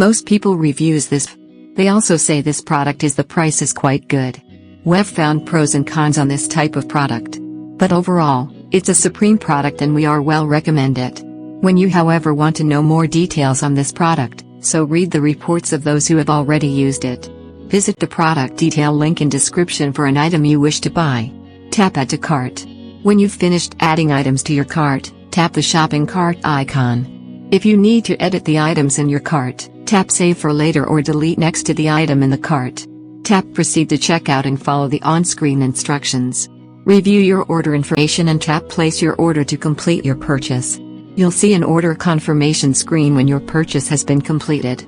Most people reviews this. They also say this product is the price is quite good. We've found pros and cons on this type of product. But overall, it's a supreme product and we are well recommend it. When you however want to know more details on this product, so read the reports of those who have already used it. Visit the product detail link in description for an item you wish to buy. Tap Add to Cart. When you've finished adding items to your cart, tap the shopping cart icon. If you need to edit the items in your cart, tap Save for later or delete next to the item in the cart. Tap Proceed to checkout and follow the on-screen instructions. Review your order information and tap Place your order to complete your purchase. You'll see an order confirmation screen when your purchase has been completed.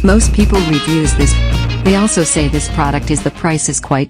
Most people reviews this. They also say this product is the price is quite good.